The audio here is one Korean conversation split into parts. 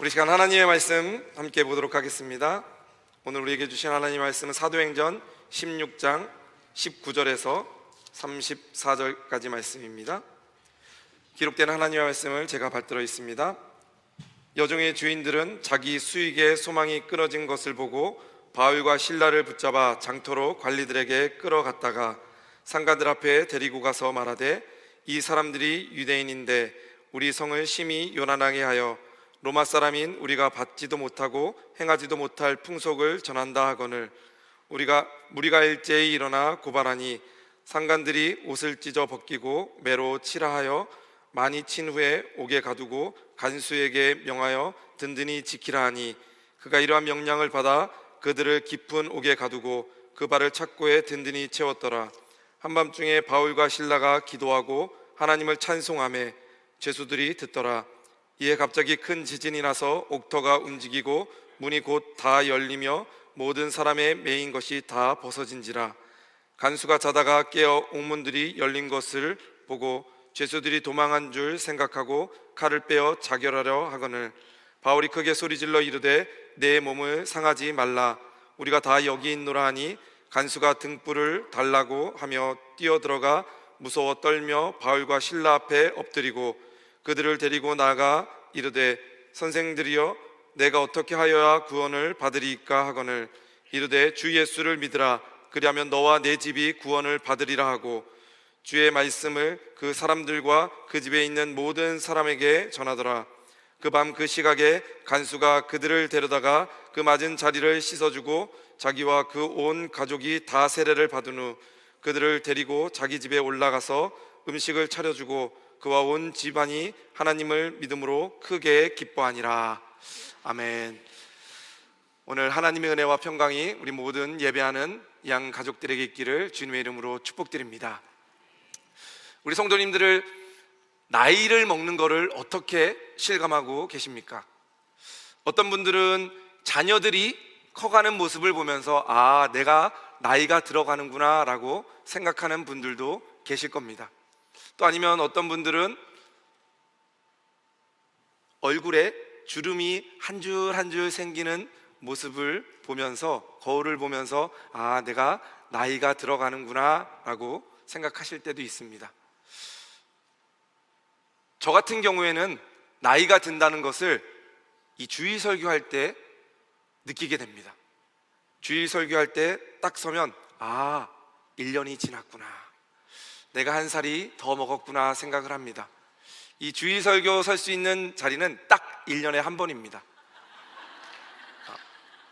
우리 시간 하나님의 말씀 함께 보도록 하겠습니다. 오늘 우리에게 주신 하나님의 말씀은 사도행전 16장 19절에서 34절까지 말씀입니다. 기록된 하나님의 말씀을 제가 받들어 있습니다. 여종의 주인들은 자기 수익에 소망이 끊어진 것을 보고 바울과 실라를 붙잡아 장터로 관리들에게 끌어갔다가 상관들 앞에 데리고 가서 말하되, 이 사람들이 유대인인데 우리 성을 심히 요란하게 하여 로마 사람인 우리가 받지도 못하고 행하지도 못할 풍속을 전한다 하거늘, 무리가 일제히 일어나 고발하니 상관들이 옷을 찢어 벗기고 매로 치라 하여 많이 친 후에 옥에 가두고 간수에게 명하여 든든히 지키라 하니, 그가 이러한 명령을 받아 그들을 깊은 옥에 가두고 그 발을 착고에 든든히 채웠더라. 한밤중에 바울과 실라가 기도하고 하나님을 찬송하며 죄수들이 듣더라. 이에 갑자기 큰 지진이 나서 옥터가 움직이고 문이 곧 다 열리며 모든 사람의 매인 것이 다 벗어진지라. 간수가 자다가 깨어 옥문들이 열린 것을 보고 죄수들이 도망한 줄 생각하고 칼을 빼어 자결하려 하거늘, 바울이 크게 소리질러 이르되, 내 몸을 상하지 말라, 우리가 다 여기 있노라 하니, 간수가 등불을 달라고 하며 뛰어들어가 무서워 떨며 바울과 실라 앞에 엎드리고 그들을 데리고 나가 이르되, 선생들이여, 내가 어떻게 하여야 구원을 받으리이까 하거늘, 이르되 주 예수를 믿으라, 그리하면 너와 내 집이 구원을 받으리라 하고 주의 말씀을 그 사람들과 그 집에 있는 모든 사람에게 전하더라. 그 밤 그 시각에 간수가 그들을 데려다가 그 맞은 자리를 씻어주고 자기와 그 온 가족이 다 세례를 받은 후 그들을 데리고 자기 집에 올라가서 음식을 차려주고 그와 온 집안이 하나님을 믿음으로 크게 기뻐하니라. 아멘. 오늘 하나님의 은혜와 평강이 우리 모든 예배하는 양 가족들에게 있기를 주님의 이름으로 축복드립니다. 우리 성도님들을 나이를 먹는 것을 어떻게 실감하고 계십니까? 어떤 분들은 자녀들이 커가는 모습을 보면서 내가 나이가 들어가는구나 라고 생각하는 분들도 계실 겁니다. 또 아니면 어떤 분들은 얼굴에 주름이 한 줄 한 줄 생기는 모습을 보면서, 거울을 보면서 내가 나이가 들어가는구나 라고 생각하실 때도 있습니다. 저 같은 경우에는 나이가 든다는 것을 이 주일 설교할 때 느끼게 됩니다. 주일 설교할 때 딱 서면 1년이 지났구나, 내가 한 살이 더 먹었구나 생각을 합니다. 이 주일 설교 설 수 있는 자리는 딱 1년에 한 번입니다.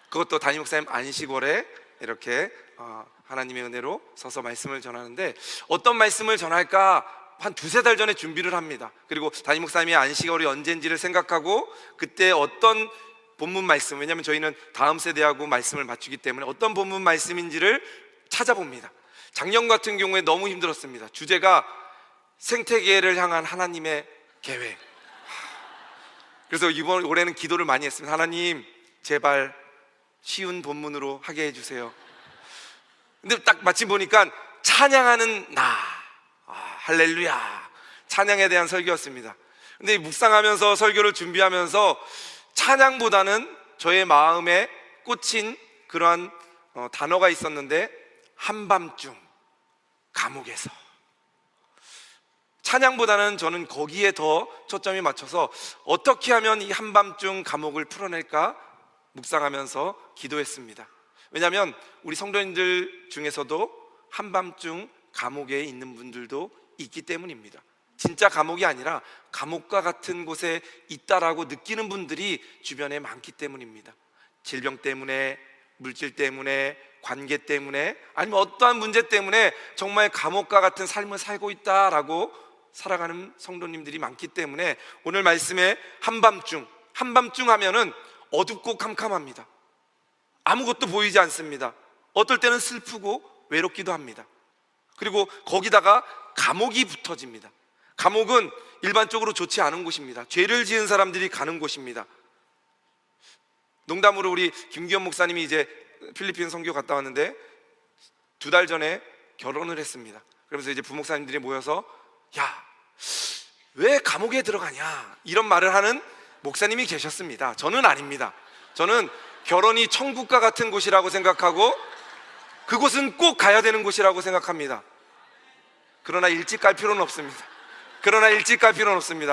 그것도 담임 목사님 안식월에 이렇게 하나님의 은혜로 서서 말씀을 전하는데, 어떤 말씀을 전할까 한 두세 달 전에 준비를 합니다. 그리고 담임 목사님이 안식월이 언젠지를 생각하고 그때 어떤 본문 말씀, 왜냐하면 저희는 다음 세대하고 말씀을 맞추기 때문에 어떤 본문 말씀인지를 찾아봅니다. 작년 같은 경우에 너무 힘들었습니다. 주제가 생태계를 향한 하나님의 계획. 그래서 올해는 기도를 많이 했습니다. 하나님, 제발 쉬운 본문으로 하게 해주세요. 근데 딱 마침 보니까 찬양하는 나, 할렐루야, 찬양에 대한 설교였습니다. 근데 묵상하면서 설교를 준비하면서 찬양보다는 저의 마음에 꽂힌 그러한 단어가 있었는데, 한밤중 감옥에서. 찬양보다는 저는 거기에 더 초점이 맞춰서 어떻게 하면 이 한밤중 감옥을 풀어낼까 묵상하면서 기도했습니다. 왜냐하면 우리 성도님들 중에서도 한밤중 감옥에 있는 분들도 있기 때문입니다. 진짜 감옥이 아니라 감옥과 같은 곳에 있다라고 느끼는 분들이 주변에 많기 때문입니다. 질병 때문에, 물질 때문에, 관계 때문에, 아니면 어떠한 문제 때문에 정말 감옥과 같은 삶을 살고 있다라고 살아가는 성도님들이 많기 때문에 오늘 말씀에 한밤중 하면은 어둡고 캄캄합니다. 아무것도 보이지 않습니다. 어떨 때는 슬프고 외롭기도 합니다. 그리고 거기다가 감옥이 붙어집니다. 감옥은 일반적으로 좋지 않은 곳입니다. 죄를 지은 사람들이 가는 곳입니다. 농담으로 우리 김기현 목사님이 이제 필리핀 선교 갔다 왔는데 2달 전에 결혼을 했습니다. 그러면서 이제 부목사님들이 모여서 왜 감옥에 들어가냐 이런 말을 하는 목사님이 계셨습니다. 저는 아닙니다. 저는 결혼이 천국과 같은 곳이라고 생각하고 그곳은 꼭 가야 되는 곳이라고 생각합니다. 그러나 일찍 갈 필요는 없습니다.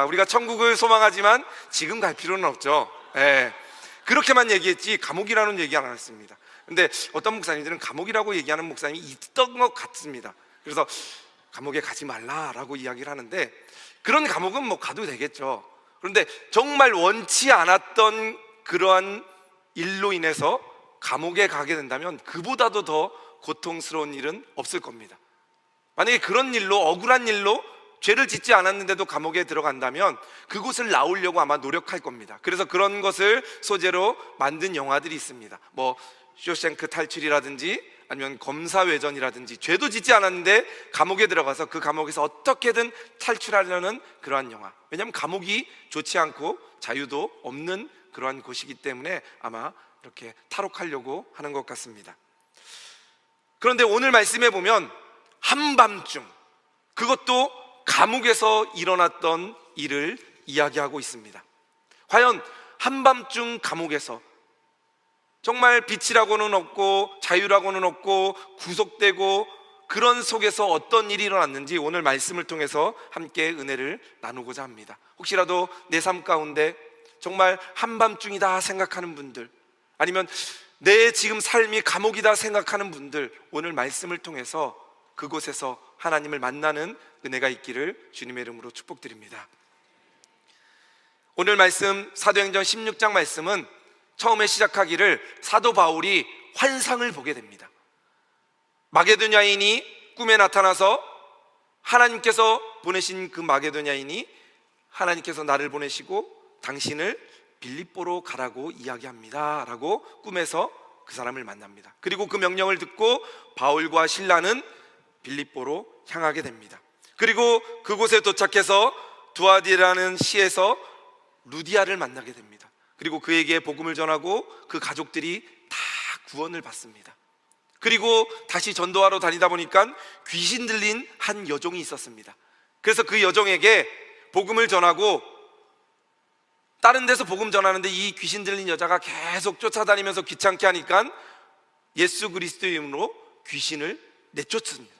우리가 천국을 소망하지만 지금 갈 필요는 없죠. 그렇게만 얘기했지 감옥이라는 얘기 안 했습니다. 근데 어떤 목사님들은 감옥이라고 얘기하는 목사님이 있던 것 같습니다. 그래서 감옥에 가지 말라라고 이야기를 하는데, 그런 감옥은 뭐 가도 되겠죠. 그런데 정말 원치 않았던 그러한 일로 인해서 감옥에 가게 된다면 그보다도 더 고통스러운 일은 없을 겁니다. 만약에 그런 일로, 억울한 일로 죄를 짓지 않았는데도 감옥에 들어간다면 그곳을 나오려고 아마 노력할 겁니다. 그래서 그런 것을 소재로 만든 영화들이 있습니다. 뭐 쇼생크 탈출이라든지 아니면 검사외전이라든지, 죄도 짓지 않았는데 감옥에 들어가서 그 감옥에서 어떻게든 탈출하려는 그러한 영화. 왜냐하면 감옥이 좋지 않고 자유도 없는 그러한 곳이기 때문에 아마 이렇게 탈옥하려고 하는 것 같습니다. 그런데 오늘 말씀에 보면 한밤중, 그것도 감옥에서 일어났던 일을 이야기하고 있습니다. 과연 한밤중 감옥에서 정말 빛이라고는 없고 자유라고는 없고 구속되고 그런 속에서 어떤 일이 일어났는지 오늘 말씀을 통해서 함께 은혜를 나누고자 합니다. 혹시라도 내 삶 가운데 정말 한밤중이다 생각하는 분들, 아니면 내 지금 삶이 감옥이다 생각하는 분들, 오늘 말씀을 통해서 그곳에서 하나님을 만나는 은혜가 있기를 주님의 이름으로 축복드립니다. 오늘 말씀 사도행전 16장 말씀은 처음에 시작하기를 사도 바울이 환상을 보게 됩니다. 마게도냐인이 꿈에 나타나서 하나님께서 보내신 그 마게도냐인이 하나님께서 나를 보내시고 당신을 빌립보로 가라고 이야기합니다 라고 꿈에서 그 사람을 만납니다. 그리고 그 명령을 듣고 바울과 실라는 빌립보로 향하게 됩니다. 그리고 그곳에 도착해서 두아디라는 시에서 루디아를 만나게 됩니다. 그리고 그에게 복음을 전하고 그 가족들이 다 구원을 받습니다. 그리고 다시 전도하러 다니다 보니까 귀신 들린 한 여종이 있었습니다. 그래서 그 여종에게 복음을 전하고, 다른 데서 복음 전하는데 이 귀신 들린 여자가 계속 쫓아다니면서 귀찮게 하니까 예수 그리스도의 이름으로 귀신을 내쫓습니다.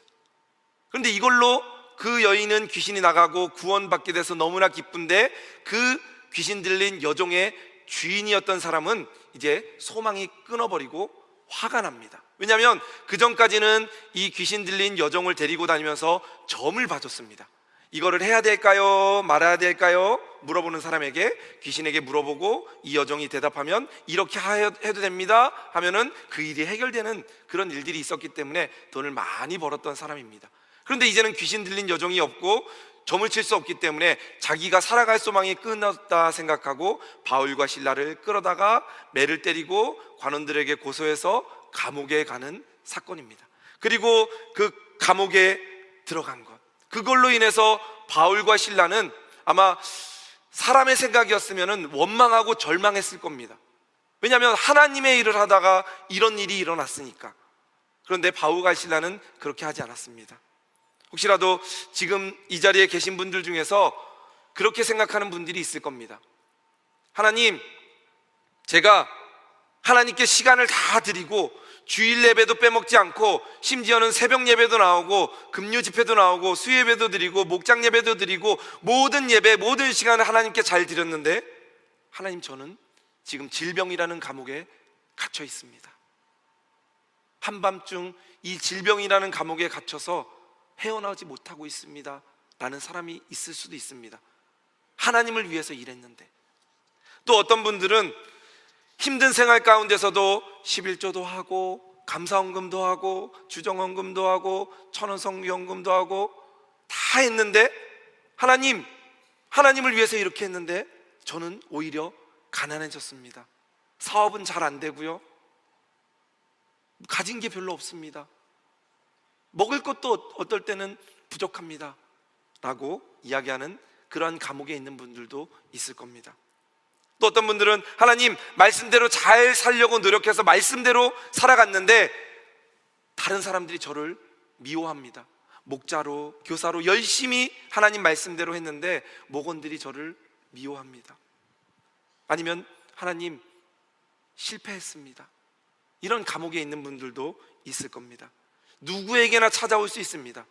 그런데 이걸로 그 여인은 귀신이 나가고 구원받게 돼서 너무나 기쁜데, 그 귀신 들린 여종의 주인이었던 사람은 이제 소망이 끊어버리고 화가 납니다. 왜냐하면 그 전까지는 이 귀신 들린 여종을 데리고 다니면서 점을 봐줬습니다. 이거를 해야 될까요? 말아야 될까요? 물어보는 사람에게, 귀신에게 물어보고 이 여종이 대답하면 이렇게 해도 됩니다 하면은 그 일이 해결되는 그런 일들이 있었기 때문에 돈을 많이 벌었던 사람입니다. 그런데 이제는 귀신 들린 여종이 없고 점을 칠 수 없기 때문에 자기가 살아갈 소망이 끝났다 생각하고 바울과 실라를 끌어다가 매를 때리고 관원들에게 고소해서 감옥에 가는 사건입니다. 그리고 그 감옥에 들어간 것, 그걸로 인해서 바울과 실라는 아마 사람의 생각이었으면 원망하고 절망했을 겁니다. 왜냐하면 하나님의 일을 하다가 이런 일이 일어났으니까. 그런데 바울과 실라는 그렇게 하지 않았습니다. 혹시라도 지금 이 자리에 계신 분들 중에서 그렇게 생각하는 분들이 있을 겁니다. 하나님, 제가 하나님께 시간을 다 드리고 주일 예배도 빼먹지 않고 심지어는 새벽 예배도 나오고 금요 집회도 나오고 수요 예배도 드리고 목장 예배도 드리고 모든 예배, 모든 시간을 하나님께 잘 드렸는데, 하나님, 저는 지금 질병이라는 감옥에 갇혀 있습니다. 한밤중 이 질병이라는 감옥에 갇혀서 헤어나오지 못하고 있습니다 라는 사람이 있을 수도 있습니다. 하나님을 위해서 일했는데. 또 어떤 분들은 힘든 생활 가운데서도 11조도 하고 감사헌금도 하고 주정헌금도 하고 천원 성경금도 하고 다 했는데, 하나님을 위해서 이렇게 했는데 저는 오히려 가난해졌습니다. 사업은 잘 안 되고요, 가진 게 별로 없습니다. 먹을 것도 어떨 때는 부족합니다 라고 이야기하는 그러한 감옥에 있는 분들도 있을 겁니다. 또 어떤 분들은 하나님, 말씀대로 잘 살려고 노력해서 말씀대로 살아갔는데 다른 사람들이 저를 미워합니다. 목자로, 교사로 열심히 하나님 말씀대로 했는데 목원들이 저를 미워합니다. 아니면 하나님 실패했습니다, 이런 감옥에 있는 분들도 있을 겁니다. 누구에게나 찾아올 수 있습니다.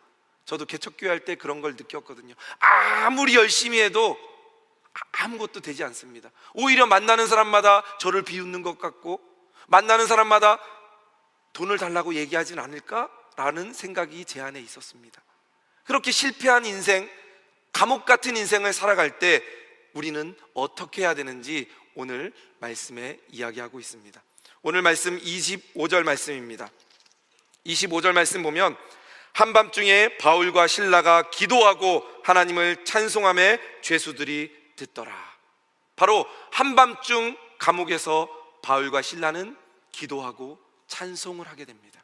저도 개척교회 할 때 그런 걸 느꼈거든요. 아무리 열심히 해도 아무것도 되지 않습니다. 오히려 만나는 사람마다 저를 비웃는 것 같고, 만나는 사람마다 돈을 달라고 얘기하진 않을까라는 생각이 제 안에 있었습니다. 그렇게 실패한 인생, 감옥 같은 인생을 살아갈 때 우리는 어떻게 해야 되는지 오늘 말씀에 이야기하고 있습니다. 오늘 말씀 25절 말씀입니다. 25절 말씀 보면 한밤중에 바울과 실라가 기도하고 하나님을 찬송하며 죄수들이 듣더라. 바로 한밤중 감옥에서 바울과 실라는 기도하고 찬송을 하게 됩니다.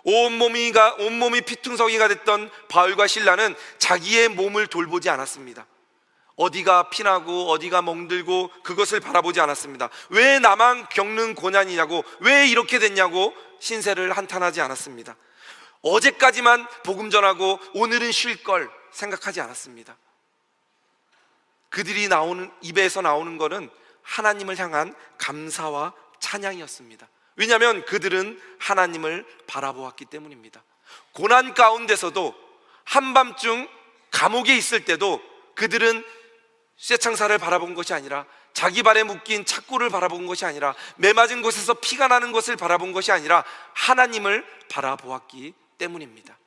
온몸이 피퉁성이가 됐던 바울과 실라는 자기의 몸을 돌보지 않았습니다. 어디가 피나고 어디가 멍들고 그것을 바라보지 않았습니다. 왜 나만 겪는 고난이냐고, 왜 이렇게 됐냐고 신세를 한탄하지 않았습니다. 어제까지만 복음 전하고 오늘은 쉴 걸 생각하지 않았습니다. 그들이 입에서 나오는 것은 하나님을 향한 감사와 찬양이었습니다. 왜냐하면 그들은 하나님을 바라보았기 때문입니다. 고난 가운데서도, 한밤중 감옥에 있을 때도 그들은 쇠창살을 바라본 것이 아니라, 자기 발에 묶인 착고를 바라본 것이 아니라, 매맞은 곳에서 피가 나는 것을 바라본 것이 아니라 하나님을 바라보았기 때문입니다.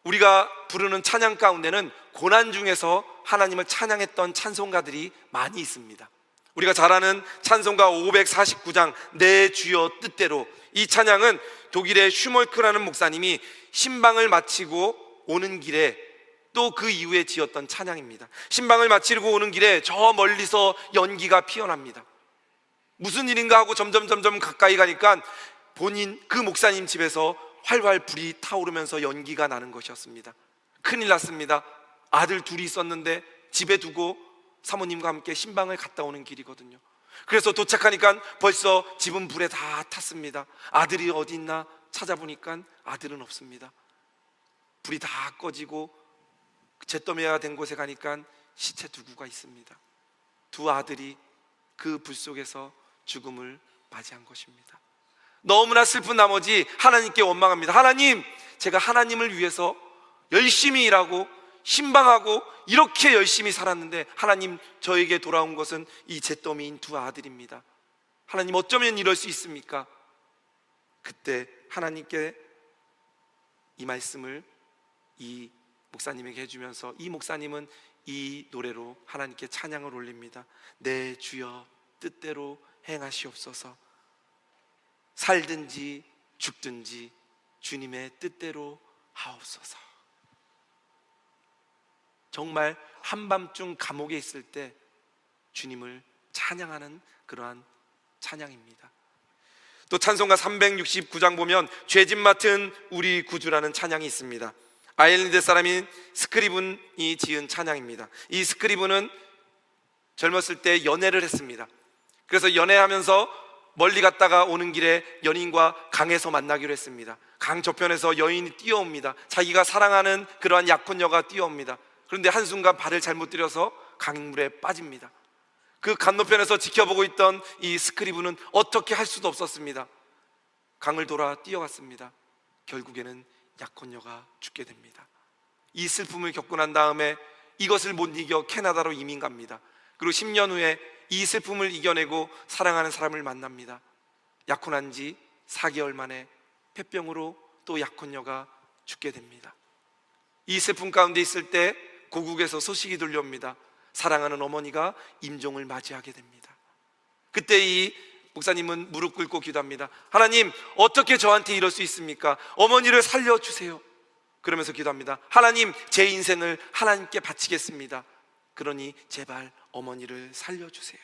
우리가 부르는 찬양 가운데는 고난 중에서 하나님을 찬양했던 찬송가들이 많이 있습니다. 우리가 잘 아는 찬송가 549장 내 주여 뜻대로, 이 찬양은 독일의 슈몰크라는 목사님이 신방을 마치고 오는 길에, 또 그 이후에 지었던 찬양입니다. 신방을 마치고 오는 길에 저 멀리서 연기가 피어납니다. 무슨 일인가 하고 점점 가까이 가니까 그 목사님 집에서 활활 불이 타오르면서 연기가 나는 것이었습니다. 큰일 났습니다. 아들 둘이 있었는데 집에 두고 사모님과 함께 신방을 갔다 오는 길이거든요. 그래서 도착하니까 벌써 집은 불에 다 탔습니다. 아들이 어디 있나 찾아보니까 아들은 없습니다. 불이 다 꺼지고 잿더미가 된 곳에 가니까 시체 두 구가 있습니다. 두 아들이 그 불 속에서 죽음을 맞이한 것입니다. 너무나 슬픈 나머지 하나님께 원망합니다. 하나님, 제가 하나님을 위해서 열심히 일하고 신방하고 이렇게 열심히 살았는데 하나님, 저에게 돌아온 것은 이 잿더미인 두 아들입니다. 하나님, 어쩌면 이럴 수 있습니까? 그때 하나님께 이 말씀을 이 목사님에게 해주면서, 이 목사님은 이 노래로 하나님께 찬양을 올립니다. 내 주여 뜻대로 행하시옵소서. 살든지 죽든지 주님의 뜻대로 하옵소서. 정말 한밤중 감옥에 있을 때 주님을 찬양하는 그러한 찬양입니다. 또 찬송가 369장 보면 죄짐 맡은 우리 구주라는 찬양이 있습니다. 아일랜드 사람인 스크리븐이 지은 찬양입니다. 이 스크리븐은 젊었을 때 연애를 했습니다. 그래서 연애하면서 멀리 갔다가 오는 길에 연인과 강에서 만나기로 했습니다. 강 저편에서 여인이 뛰어옵니다. 자기가 사랑하는 그러한 약혼녀가 뛰어옵니다. 그런데 한순간 발을 잘못 들여서 강물에 빠집니다. 그 건너편에서 지켜보고 있던 이 스크리븐은 어떻게 할 수도 없었습니다. 강을 돌아 뛰어갔습니다. 결국에는 약혼녀가 죽게 됩니다. 이 슬픔을 겪고 난 다음에 이것을 못 이겨 캐나다로 이민 갑니다. 그리고 10년 후에 이 슬픔을 이겨내고 사랑하는 사람을 만납니다. 약혼한 지 4개월 만에 폐병으로 또 약혼녀가 죽게 됩니다. 이 슬픔 가운데 있을 때 고국에서 소식이 들려옵니다. 사랑하는 어머니가 임종을 맞이하게 됩니다. 그때 이 목사님은 무릎 꿇고 기도합니다. 하나님, 어떻게 저한테 이럴 수 있습니까? 어머니를 살려주세요. 그러면서 기도합니다. 하나님, 제 인생을 하나님께 바치겠습니다. 그러니 제발 어머니를 살려주세요.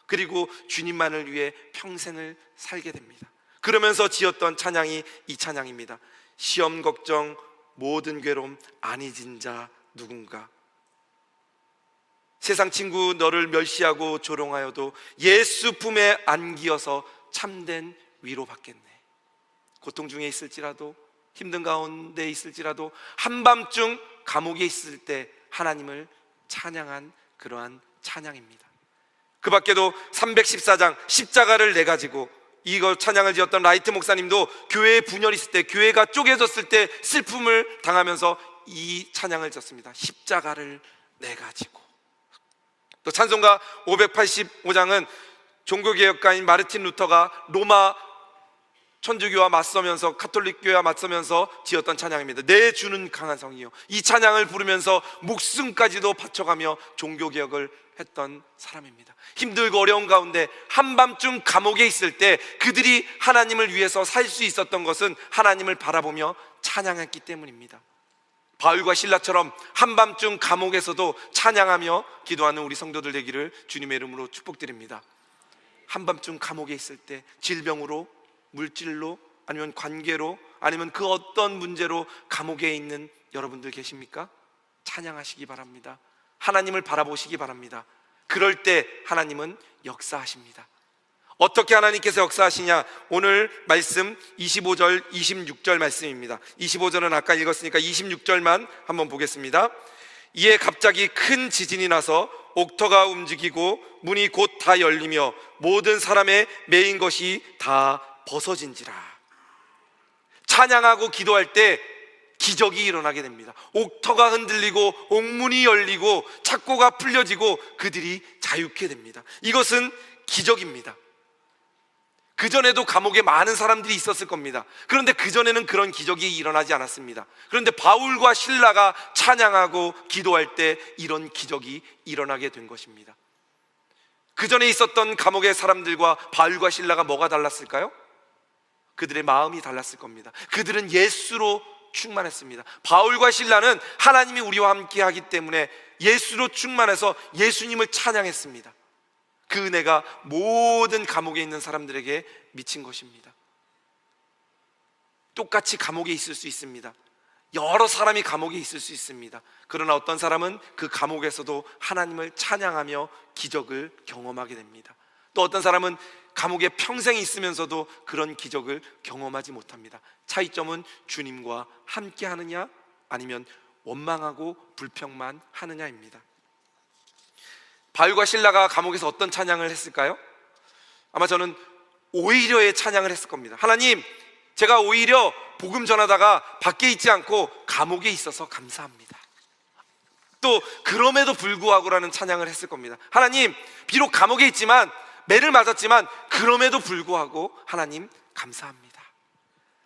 그리고 주님만을 위해 평생을 살게 됩니다. 그러면서 지었던 찬양이 이 찬양입니다. 시험 걱정 모든 괴로움 안 잊은 자 누군가. 세상 친구 너를 멸시하고 조롱하여도 예수 품에 안기어서 참된 위로받겠네. 고통 중에 있을지라도, 힘든 가운데 있을지라도, 한밤중 감옥에 있을 때 하나님을 찬양한 그러한 찬양입니다. 그 밖에도 314장 십자가를 내 가지고 이거 찬양을 지었던 라이트 목사님도 교회에 분열이 있을 때, 교회가 쪼개졌을 때 슬픔을 당하면서 이 찬양을 지었습니다. 십자가를 내 가지고. 또 찬송가 585장은 종교개혁가인 마르틴 루터가 로마 천주교와 맞서면서, 가톨릭교회와 맞서면서 지었던 찬양입니다. 내 주는 강한 성이요. 이 찬양을 부르면서 목숨까지도 바쳐가며 종교개혁을 했던 사람입니다. 힘들고 어려운 가운데 한밤중 감옥에 있을 때 그들이 하나님을 위해서 살 수 있었던 것은 하나님을 바라보며 찬양했기 때문입니다. 바울과 실라처럼 한밤중 감옥에서도 찬양하며 기도하는 우리 성도들 되기를 주님의 이름으로 축복드립니다. 한밤중 감옥에 있을 때 질병으로, 물질로, 아니면 관계로, 아니면 그 어떤 문제로 감옥에 있는 여러분들 계십니까? 찬양하시기 바랍니다. 하나님을 바라보시기 바랍니다. 그럴 때 하나님은 역사하십니다. 어떻게 하나님께서 역사하시냐? 오늘 말씀 25절, 26절 말씀입니다. 25절은 아까 읽었으니까 26절만 한번 보겠습니다. 이에 갑자기 큰 지진이 나서 옥터가 움직이고 문이 곧 다 열리며 모든 사람의 매인 것이 다 벗어진지라. 찬양하고 기도할 때 기적이 일어나게 됩니다. 옥터가 흔들리고 옥문이 열리고 착고가 풀려지고 그들이 자유케 됩니다. 이것은 기적입니다. 그전에도 감옥에 많은 사람들이 있었을 겁니다. 그런데 그전에는 그런 기적이 일어나지 않았습니다. 그런데 바울과 실라가 찬양하고 기도할 때 이런 기적이 일어나게 된 것입니다. 그전에 있었던 감옥의 사람들과 바울과 실라가 뭐가 달랐을까요? 그들의 마음이 달랐을 겁니다. 그들은 예수로 충만했습니다. 바울과 실라는 하나님이 우리와 함께 하기 때문에 예수로 충만해서 예수님을 찬양했습니다. 그 은혜가 모든 감옥에 있는 사람들에게 미친 것입니다. 똑같이 감옥에 있을 수 있습니다. 여러 사람이 감옥에 있을 수 있습니다. 그러나 어떤 사람은 그 감옥에서도 하나님을 찬양하며 기적을 경험하게 됩니다. 또 어떤 사람은 감옥에 평생 있으면서도 그런 기적을 경험하지 못합니다. 차이점은 주님과 함께 하느냐 아니면 원망하고 불평만 하느냐입니다. 바울과 실라가 감옥에서 어떤 찬양을 했을까요? 아마 저는 오히려의 찬양을 했을 겁니다. 하나님, 제가 오히려 복음 전하다가 밖에 있지 않고 감옥에 있어서 감사합니다. 또 그럼에도 불구하고라는 찬양을 했을 겁니다. 하나님, 비록 감옥에 있지만, 매를 맞았지만 그럼에도 불구하고 하나님 감사합니다.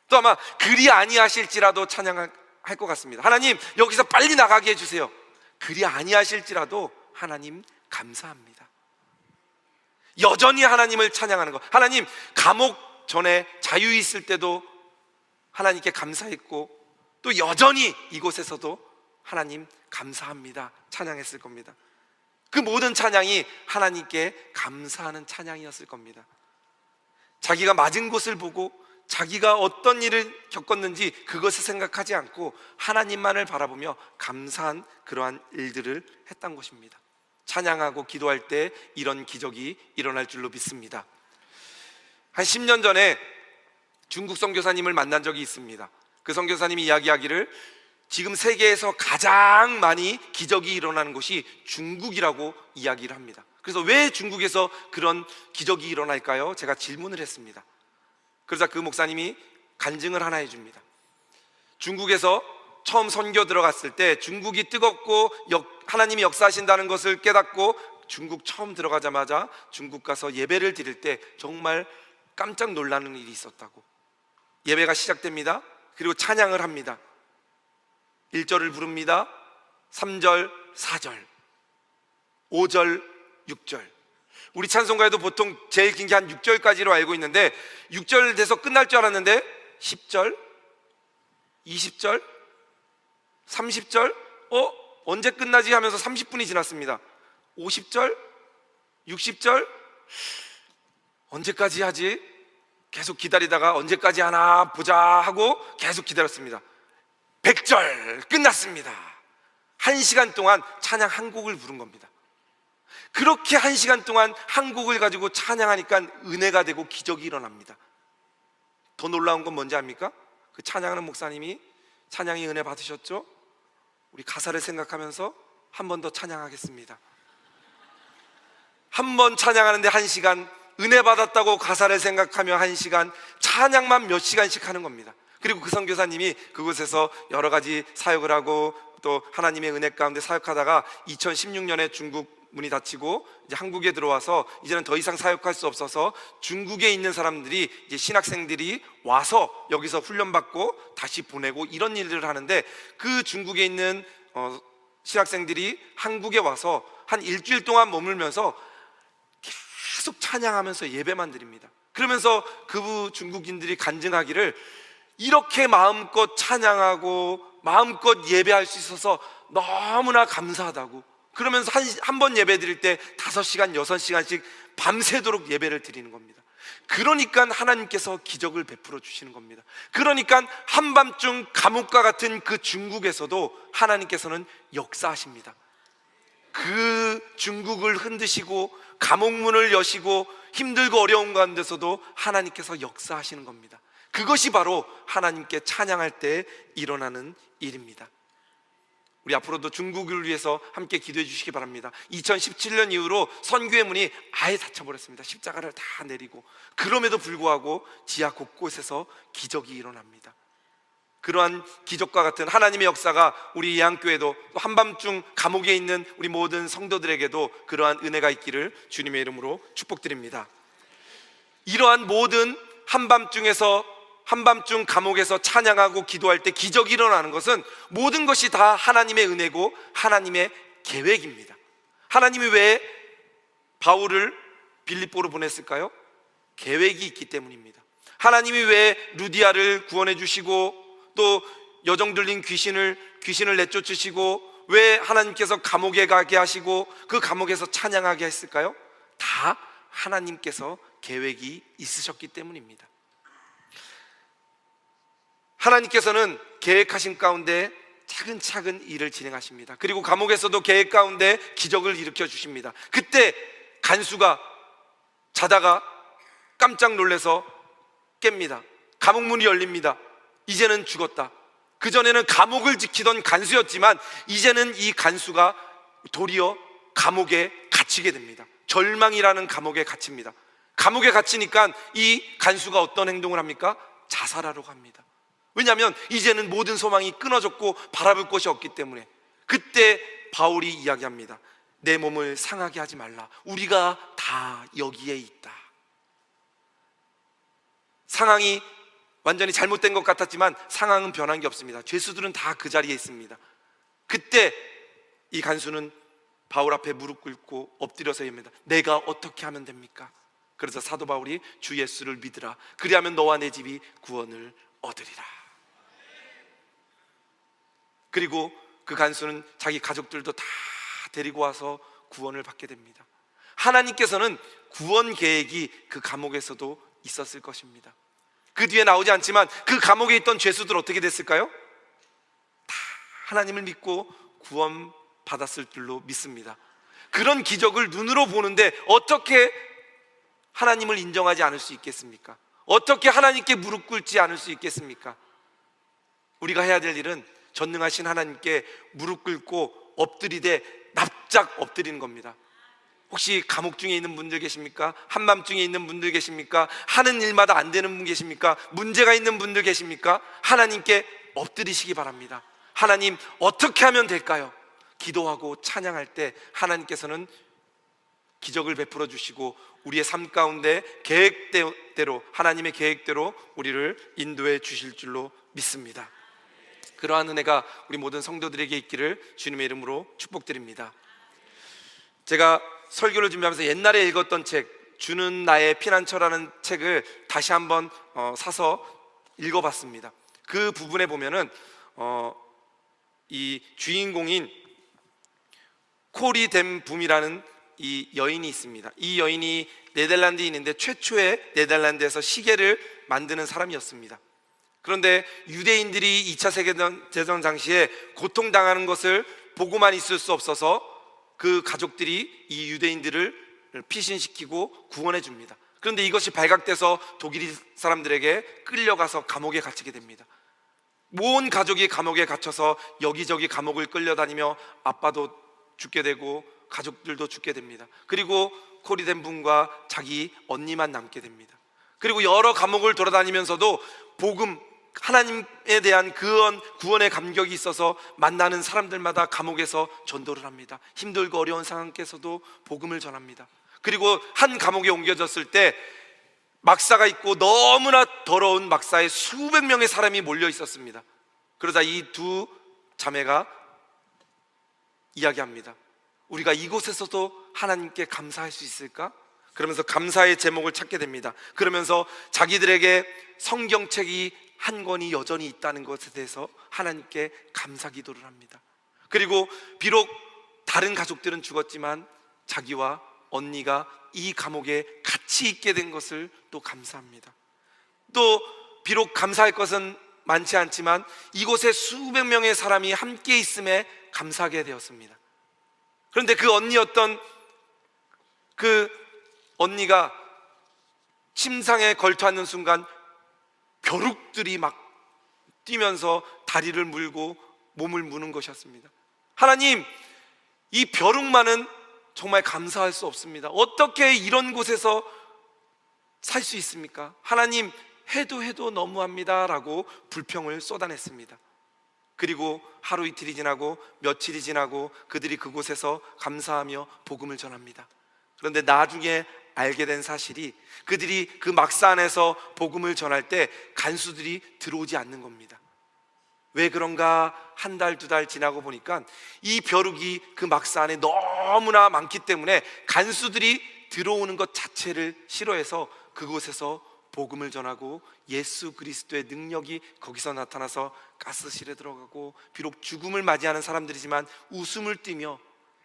또 아마 그리 아니하실지라도 찬양할 것 같습니다. 하나님, 여기서 빨리 나가게 해주세요. 그리 아니하실지라도 하나님 감사합니다. 여전히 하나님을 찬양하는 것. 하나님, 감옥 전에 자유 있을 때도 하나님께 감사했고 또 여전히 이곳에서도 하나님 감사합니다 찬양했을 겁니다. 그 모든 찬양이 하나님께 감사하는 찬양이었을 겁니다. 자기가 맞은 곳을 보고 자기가 어떤 일을 겪었는지 그것을 생각하지 않고 하나님만을 바라보며 감사한 그러한 일들을 했던 것입니다. 찬양하고 기도할 때 이런 기적이 일어날 줄로 믿습니다. 한 10년 전에 중국 선교사님을 만난 적이 있습니다. 그 선교사님이 이야기하기를 지금 세계에서 가장 많이 기적이 일어나는 곳이 중국이라고 이야기를 합니다. 그래서 왜 중국에서 그런 기적이 일어날까요? 제가 질문을 했습니다. 그러자 그 목사님이 간증을 하나 해줍니다. 중국에서 처음 선교 들어갔을 때 중국이 뜨겁고 하나님이 역사하신다는 것을 깨닫고 중국 처음 들어가자마자 중국 가서 예배를 드릴 때 정말 깜짝 놀라는 일이 있었다고. 예배가 시작됩니다. 그리고 찬양을 합니다. 1절을 부릅니다. 3절, 4절, 5절, 6절. 우리 찬송가에도 보통 제일 긴 게 한 6절까지로 알고 있는데 6절 돼서 끝날 줄 알았는데 10절, 20절, 30절, 언제 끝나지 하면서 30분이 지났습니다. 50절, 60절, 언제까지 하지? 계속 기다리다가 언제까지 하나 보자 하고 계속 기다렸습니다. 100절 끝났습니다. 1시간 동안 찬양 한 곡을 부른 겁니다. 그렇게 1시간 동안 한 곡을 가지고 찬양하니까 은혜가 되고 기적이 일어납니다. 더 놀라운 건 뭔지 압니까? 그 찬양하는 목사님이 찬양의 은혜 받으셨죠? 우리 가사를 생각하면서 한 번 더 찬양하겠습니다. 한 번 찬양하는데 1시간, 은혜 받았다고 가사를 생각하며 1시간, 찬양만 몇 시간씩 하는 겁니다. 그리고 그 선교사님이 그곳에서 여러 가지 사역을 하고 또 하나님의 은혜 가운데 사역하다가 2016년에 중국 문이 닫히고 이제 한국에 들어와서 이제는 더 이상 사역할 수 없어서 중국에 있는 사람들이, 이제 신학생들이 와서 여기서 훈련받고 다시 보내고 이런 일들을 하는데, 그 중국에 있는 신학생들이 한국에 와서 한 일주일 동안 머물면서 계속 찬양하면서 예배만 드립니다. 그러면서 그 중국인들이 간증하기를, 이렇게 마음껏 찬양하고 마음껏 예배할 수 있어서 너무나 감사하다고. 그러면서 한 번 예배 드릴 때 5시간, 6시간씩 밤새도록 예배를 드리는 겁니다. 그러니까 하나님께서 기적을 베풀어 주시는 겁니다. 그러니까 한밤중 감옥과 같은 그 중국에서도 하나님께서는 역사하십니다. 그 중국을 흔드시고 감옥문을 여시고 힘들고 어려운 가운데서도 하나님께서 역사하시는 겁니다. 그것이 바로 하나님께 찬양할 때 일어나는 일입니다. 우리 앞으로도 중국을 위해서 함께 기도해 주시기 바랍니다. 2017년 이후로 선교의 문이 아예 닫혀버렸습니다. 십자가를 다 내리고. 그럼에도 불구하고 지하 곳곳에서 기적이 일어납니다. 그러한 기적과 같은 하나님의 역사가 우리 예안교회도 또 한밤중 감옥에 있는 우리 모든 성도들에게도 그러한 은혜가 있기를 주님의 이름으로 축복드립니다. 이러한 모든 한밤중 감옥에서 찬양하고 기도할 때 기적이 일어나는 것은 모든 것이 다 하나님의 은혜고 하나님의 계획입니다. 하나님이 왜 바울을 빌립보로 보냈을까요? 계획이 있기 때문입니다. 하나님이 왜 루디아를 구원해 주시고 또 여정 들린 귀신을 내쫓으시고 왜 하나님께서 감옥에 가게 하시고 그 감옥에서 찬양하게 했을까요? 다 하나님께서 계획이 있으셨기 때문입니다. 하나님께서는 계획하신 가운데 차근차근 일을 진행하십니다. 그리고 감옥에서도 계획 가운데 기적을 일으켜 주십니다. 그때 간수가 자다가 깜짝 놀라서 깹니다. 감옥문이 열립니다. 이제는 죽었다. 그전에는 감옥을 지키던 간수였지만 이제는 이 간수가 도리어 감옥에 갇히게 됩니다. 절망이라는 감옥에 갇힙니다. 감옥에 갇히니까 이 간수가 어떤 행동을 합니까? 자살하려고 합니다. 왜냐하면 이제는 모든 소망이 끊어졌고 바라볼 것이 없기 때문에. 그때 바울이 이야기합니다. 내 몸을 상하게 하지 말라. 우리가 다 여기에 있다. 상황이 완전히 잘못된 것 같았지만 상황은 변한 게 없습니다. 죄수들은 다 그 자리에 있습니다. 그때 이 간수는 바울 앞에 무릎 꿇고 엎드려서 입니다. 내가 어떻게 하면 됩니까? 그래서 사도 바울이 주 예수를 믿으라. 그리하면 너와 내 집이 구원을 얻으리라. 그리고 그 간수는 자기 가족들도 다 데리고 와서 구원을 받게 됩니다. 하나님께서는 구원 계획이 그 감옥에서도 있었을 것입니다. 그 뒤에 나오지 않지만 그 감옥에 있던 죄수들 어떻게 됐을까요? 다 하나님을 믿고 구원 받았을 줄로 믿습니다. 그런 기적을 눈으로 보는데 어떻게 하나님을 인정하지 않을 수 있겠습니까? 어떻게 하나님께 무릎 꿇지 않을 수 있겠습니까? 우리가 해야 될 일은 전능하신 하나님께 무릎 꿇고 엎드리되 납작 엎드리는 겁니다. 혹시 감옥 중에 있는 분들 계십니까? 한밤중에 있는 분들 계십니까? 하는 일마다 안 되는 분 계십니까? 문제가 있는 분들 계십니까? 하나님께 엎드리시기 바랍니다. 하나님, 어떻게 하면 될까요? 기도하고 찬양할 때 하나님께서는 기적을 베풀어 주시고 우리의 삶 가운데 계획대로, 하나님의 계획대로 우리를 인도해 주실 줄로 믿습니다. 그러한 은혜가 우리 모든 성도들에게 있기를 주님의 이름으로 축복드립니다. 제가 설교를 준비하면서 옛날에 읽었던 책, 주는 나의 피난처라는 책을 다시 한번 사서 읽어봤습니다. 그 부분에 보면은 이 주인공인 코리 댐 붐이라는 이 여인이 있습니다. 이 여인이 네덜란드인인데 최초의 네덜란드에서 시계를 만드는 사람이었습니다. 그런데 유대인들이 2차 세계대전 당시에 고통당하는 것을 보고만 있을 수 없어서 그 가족들이 이 유대인들을 피신시키고 구원해 줍니다. 그런데 이것이 발각돼서 독일 사람들에게 끌려가서 감옥에 갇히게 됩니다. 온 가족이 감옥에 갇혀서 여기저기 감옥을 끌려다니며 아빠도 죽게 되고 가족들도 죽게 됩니다. 그리고 코리된 분과 자기 언니만 남게 됩니다. 그리고 여러 감옥을 돌아다니면서도 복음, 하나님에 대한 구원의 감격이 있어서 만나는 사람들마다 감옥에서 전도를 합니다. 힘들고 어려운 상황에서도 복음을 전합니다. 그리고 한 감옥에 옮겨졌을 때 막사가 있고 너무나 더러운 막사에 수백 명의 사람이 몰려 있었습니다. 그러자 이 두 자매가 이야기합니다. 우리가 이곳에서도 하나님께 감사할 수 있을까? 그러면서 감사의 제목을 찾게 됩니다. 그러면서 자기들에게 성경책이 한 권이 여전히 있다는 것에 대해서 하나님께 감사 기도를 합니다. 그리고 비록 다른 가족들은 죽었지만 자기와 언니가 이 감옥에 같이 있게 된 것을 또 감사합니다. 또 비록 감사할 것은 많지 않지만 이곳에 수백 명의 사람이 함께 있음에 감사하게 되었습니다. 그런데 그 언니가 침상에 걸터앉는 순간 벼룩들이 막 뛰면서 다리를 물고 몸을 무는 것이었습니다. 하나님, 이 벼룩만은 정말 감사할 수 없습니다. 어떻게 이런 곳에서 살 수 있습니까? 하나님, 해도 너무합니다 라고 불평을 쏟아냈습니다. 그리고 하루 이틀이 지나고 며칠이 지나고 그들이 그곳에서 감사하며 복음을 전합니다. 그런데 나중에 알게 된 사실이 그들이 그 막사 안에서 복음을 전할 때 간수들이 들어오지 않는 겁니다. 왜 그런가 한 달, 두 달 지나고 보니까 이 벼룩이 그 막사 안에 너무나 많기 때문에 간수들이 들어오는 것 자체를 싫어해서 그곳에서 복음을 전하고 예수 그리스도의 능력이 거기서 나타나서 가스실에 들어가고 비록 죽음을 맞이하는 사람들이지만 웃음을 띠며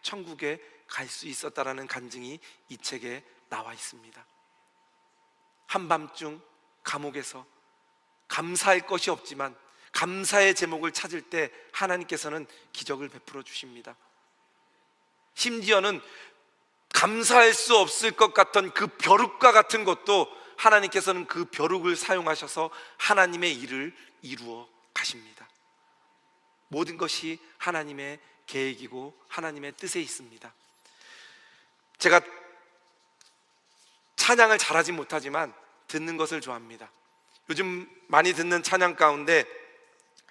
천국에 갈 수 있었다라는 간증이 이 책에 나와 있습니다. 한밤중 감옥에서 감사할 것이 없지만 감사의 제목을 찾을 때 하나님께서는 기적을 베풀어 주십니다. 심지어는 감사할 수 없을 것 같던 그 벼룩과 같은 것도 하나님께서는 그 벼룩을 사용하셔서 하나님의 일을 이루어 가십니다. 모든 것이 하나님의 계획이고 하나님의 뜻에 있습니다. 제가 찬양을 잘하지 못하지만 듣는 것을 좋아합니다. 요즘 많이 듣는 찬양 가운데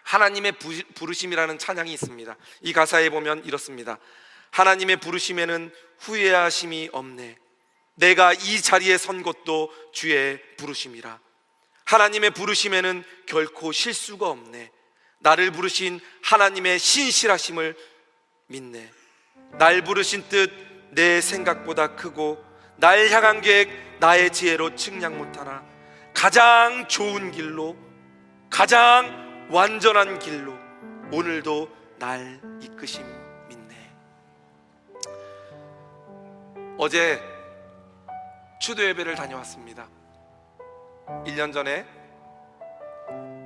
하나님의 부르심이라는 찬양이 있습니다. 이 가사에 보면 이렇습니다. 하나님의 부르심에는 후회하심이 없네. 내가 이 자리에 선 것도 주의 부르심이라. 하나님의 부르심에는 결코 실수가 없네. 나를 부르신 하나님의 신실하심을 믿네. 날 부르신 뜻 내 생각보다 크고 날 향한 계획 나의 지혜로 측량 못하나 가장 좋은 길로 가장 완전한 길로 오늘도 날 이끄심 믿네. 어제 추도 예배를 다녀왔습니다. 1년 전에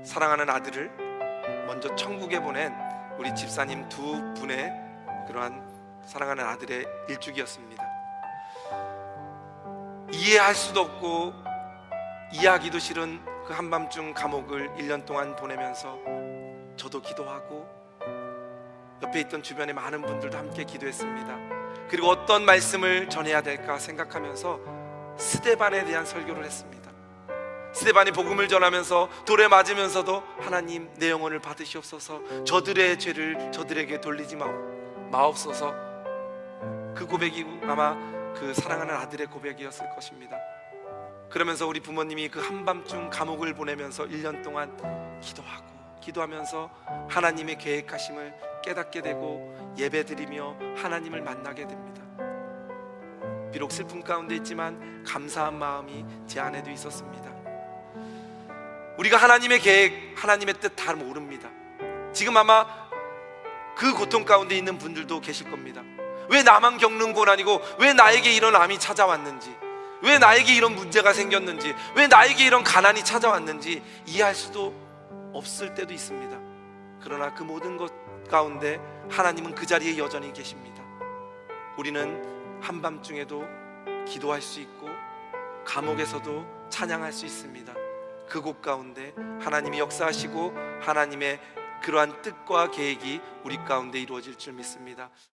사랑하는 아들을 먼저 천국에 보낸 우리 집사님 두 분의 그러한 사랑하는 아들의 일주기였습니다. 이해할 수도 없고 이해하기도 싫은 그 한밤중 감옥을 1년 동안 보내면서 저도 기도하고 옆에 있던 주변의 많은 분들도 함께 기도했습니다. 그리고 어떤 말씀을 전해야 될까 생각하면서 스데반에 대한 설교를 했습니다. 스데반이 복음을 전하면서 돌에 맞으면서도 하나님 내 영혼을 받으시옵소서, 저들의 죄를 저들에게 돌리지 마옵소서. 그 고백이 아마 그 사랑하는 아들의 고백이었을 것입니다. 그러면서 우리 부모님이 그 한밤중 감옥을 보내면서 1년 동안 기도하면서 하나님의 계획하심을 깨닫게 되고 예배드리며 하나님을 만나게 됩니다. 비록 슬픔 가운데 있지만 감사한 마음이 제 안에도 있었습니다. 우리가 하나님의 계획, 하나님의 뜻 다 모릅니다. 지금 아마 그 고통 가운데 있는 분들도 계실 겁니다. 왜 나만 겪는 고난이고 왜 나에게 이런 암이 찾아왔는지, 왜 나에게 이런 문제가 생겼는지, 왜 나에게 이런 가난이 찾아왔는지 이해할 수도 없을 때도 있습니다. 그러나 그 모든 것 가운데 하나님은 그 자리에 여전히 계십니다. 우리는 한밤중에도 기도할 수 있고 감옥에서도 찬양할 수 있습니다. 그곳 가운데 하나님이 역사하시고 하나님의 그러한 뜻과 계획이 우리 가운데 이루어질 줄 믿습니다.